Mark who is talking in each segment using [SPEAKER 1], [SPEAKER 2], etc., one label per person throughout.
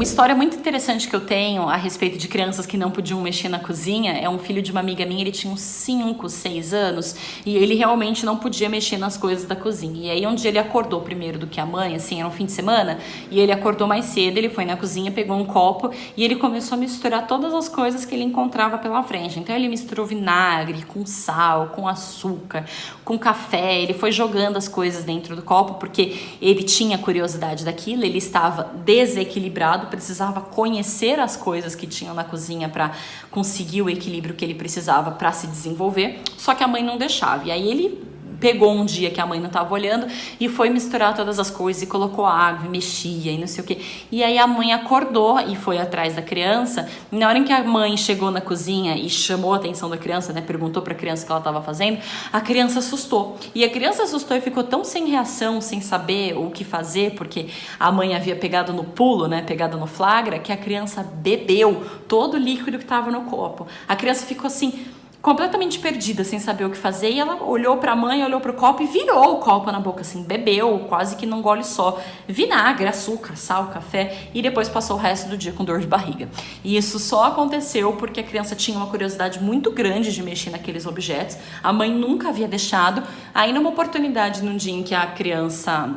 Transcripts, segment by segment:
[SPEAKER 1] Uma história muito interessante que eu tenho a respeito de crianças que não podiam mexer na cozinha é um filho de uma amiga minha, ele tinha uns 5, 6 anos e ele realmente não podia mexer nas coisas da cozinha. E aí um dia ele acordou primeiro do que a mãe, assim, era um fim de semana, e ele acordou mais cedo, ele foi na cozinha, pegou um copo e ele começou a misturar todas as coisas que ele encontrava pela frente. Então ele misturou vinagre com sal, com açúcar, com café, ele foi jogando as coisas dentro do copo porque ele tinha curiosidade daquilo, ele estava desequilibrado, precisava conhecer as coisas que tinham na cozinha para conseguir o equilíbrio que ele precisava para se desenvolver, só que a mãe não deixava. E aí ele pegou um dia que a mãe não estava olhando e foi misturar todas as coisas e colocou água e mexia e não sei o que. E aí a mãe acordou e foi atrás da criança. E na hora em que a mãe chegou na cozinha e chamou a atenção da criança, né, perguntou para a criança o que ela estava fazendo, a criança assustou. E a criança assustou e ficou tão sem reação, sem saber o que fazer, porque a mãe havia pegado no pulo, né, pegado no flagra, que a criança bebeu todo o líquido que estava no copo. A criança ficou assim, completamente perdida, sem saber o que fazer, e ela olhou pra mãe, olhou pro copo e virou o copo na boca, assim, bebeu, quase que num gole só, vinagre, açúcar, sal, café, e depois passou o resto do dia com dor de barriga. E isso só aconteceu porque a criança tinha uma curiosidade muito grande de mexer naqueles objetos, a mãe nunca havia deixado. Aí numa oportunidade, num dia em que a criança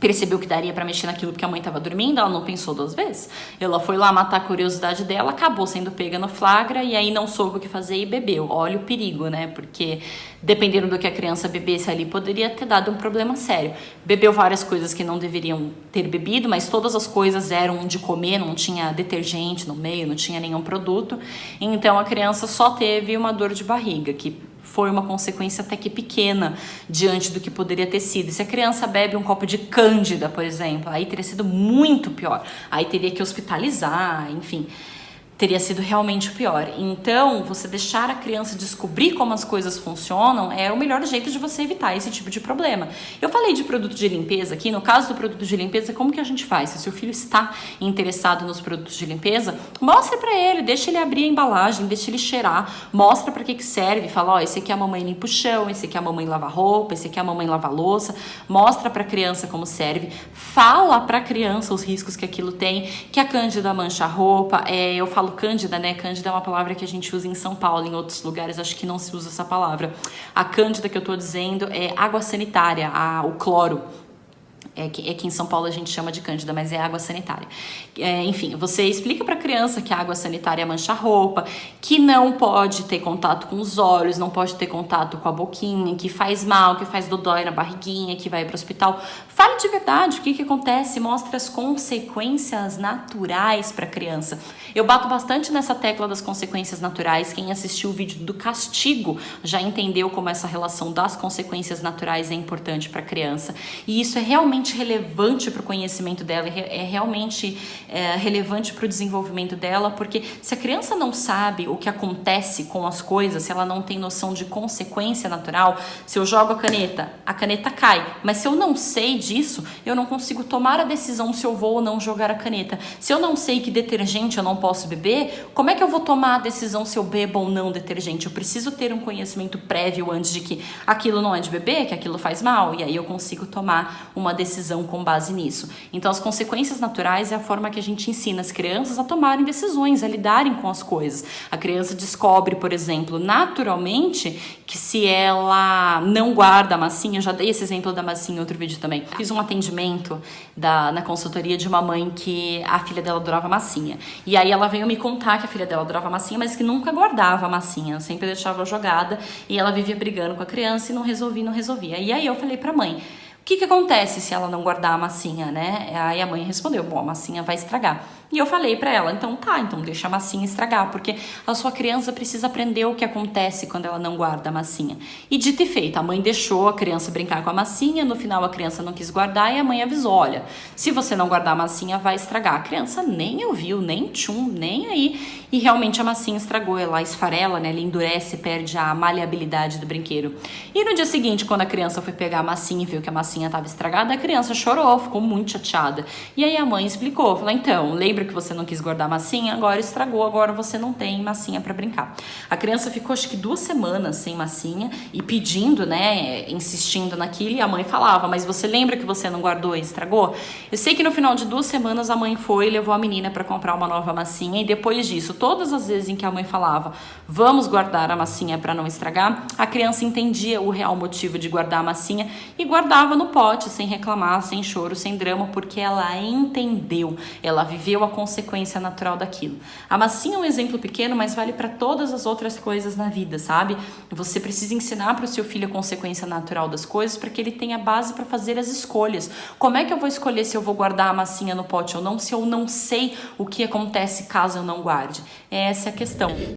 [SPEAKER 1] percebeu que daria pra mexer naquilo porque a mãe tava dormindo, ela não pensou 2 vezes. Ela foi lá matar a curiosidade dela, acabou sendo pega no flagra e aí não soube o que fazer e bebeu. Olha o perigo, né? Porque dependendo do que a criança bebesse ali, poderia ter dado um problema sério. Bebeu várias coisas que não deveriam ter bebido, mas todas as coisas eram de comer, não tinha detergente no meio, não tinha nenhum produto. Então a criança só teve uma dor de barriga, que foi uma consequência até que pequena diante do que poderia ter sido. E se a criança bebe um copo de cândida, por exemplo, aí teria sido muito pior. Aí teria que hospitalizar, enfim, teria sido realmente o pior. Então, você deixar a criança descobrir como as coisas funcionam é o melhor jeito de você evitar esse tipo de problema. Eu falei de produto de limpeza aqui. No caso do produto de limpeza, como que a gente faz? Se o seu filho está interessado nos produtos de limpeza, mostra pra ele, deixa ele abrir a embalagem, deixa ele cheirar, mostra pra que serve, fala, ó, esse aqui a mamãe limpa o chão, esse aqui a mamãe lava roupa, esse aqui a mamãe lava louça, mostra pra criança como serve, fala pra criança os riscos que aquilo tem, que a cândida mancha a roupa. Eu falo cândida, né? Cândida é uma palavra que a gente usa em São Paulo, em outros lugares acho que não se usa essa palavra. A cândida que eu tô dizendo é água sanitária, o cloro. É que em São Paulo a gente chama de cândida, mas é água sanitária. Enfim, você explica para a criança que a água sanitária mancha a roupa, que não pode ter contato com os olhos, não pode ter contato com a boquinha, que faz mal, que faz dodói na barriguinha, que vai para o hospital. Fale de verdade o que acontece, mostre as consequências naturais para a criança. Eu bato bastante nessa tecla das consequências naturais. Quem assistiu o vídeo do castigo já entendeu como essa relação das consequências naturais é importante para a criança. E isso é realmente relevante para o conhecimento dela, é realmente relevante para o desenvolvimento dela, porque se a criança não sabe o que acontece com as coisas, se ela não tem noção de consequência natural, se eu jogo a caneta cai, mas se eu não sei disso, eu não consigo tomar a decisão se eu vou ou não jogar a caneta. Se eu não sei que detergente eu não posso beber, como é que eu vou tomar a decisão se eu bebo ou não detergente? Eu preciso ter um conhecimento prévio antes de que aquilo não é de beber, que aquilo faz mal, e aí eu consigo tomar uma decisão com base nisso. Então, as consequências naturais é a forma que a gente ensina as crianças a tomarem decisões, a lidarem com as coisas. A criança descobre, por exemplo, naturalmente, que se ela não guarda a massinha, eu já dei esse exemplo da massinha em outro vídeo também. Fiz um atendimento na consultoria de uma mãe que a filha dela adorava massinha. E aí ela veio me contar que a filha dela adorava massinha, mas que nunca guardava a massinha, sempre deixava jogada, e ela vivia brigando com a criança e não resolvia. E aí eu falei pra mãe, o que acontece se ela não guardar a massinha, né? Aí a mãe respondeu, bom, a massinha vai estragar. E eu falei pra ela, então deixa a massinha estragar, porque a sua criança precisa aprender o que acontece quando ela não guarda a massinha. E dito e feito, a mãe deixou a criança brincar com a massinha, no final a criança não quis guardar e a mãe avisou, olha, se você não guardar a massinha vai estragar. A criança nem ouviu, nem nem aí. E realmente a massinha estragou, ela esfarela, né? Ela endurece, perde a maleabilidade do brinquedo. E no dia seguinte, quando a criança foi pegar a massinha e viu que a massinha massinha estava estragada, a criança chorou, ficou muito chateada. E aí a mãe explicou, falou, então, lembra que você não quis guardar a massinha? Agora estragou, agora você não tem massinha para brincar. A criança ficou acho que 2 semanas sem massinha e pedindo, né, insistindo naquilo, e a mãe falava, mas você lembra que você não guardou e estragou? Eu sei que no final de 2 semanas a mãe foi e levou a menina para comprar uma nova massinha, e depois disso, todas as vezes em que a mãe falava, vamos guardar a massinha para não estragar, a criança entendia o real motivo de guardar a massinha e guardava no pote, sem reclamar, sem choro, sem drama, porque ela entendeu, ela viveu a consequência natural daquilo. A massinha é um exemplo pequeno, mas vale para todas as outras coisas na vida, sabe? Você precisa ensinar para o seu filho a consequência natural das coisas para que ele tenha base para fazer as escolhas. Como é que eu vou escolher se eu vou guardar a massinha no pote ou não, se eu não sei o que acontece caso eu não guarde? Essa é a questão.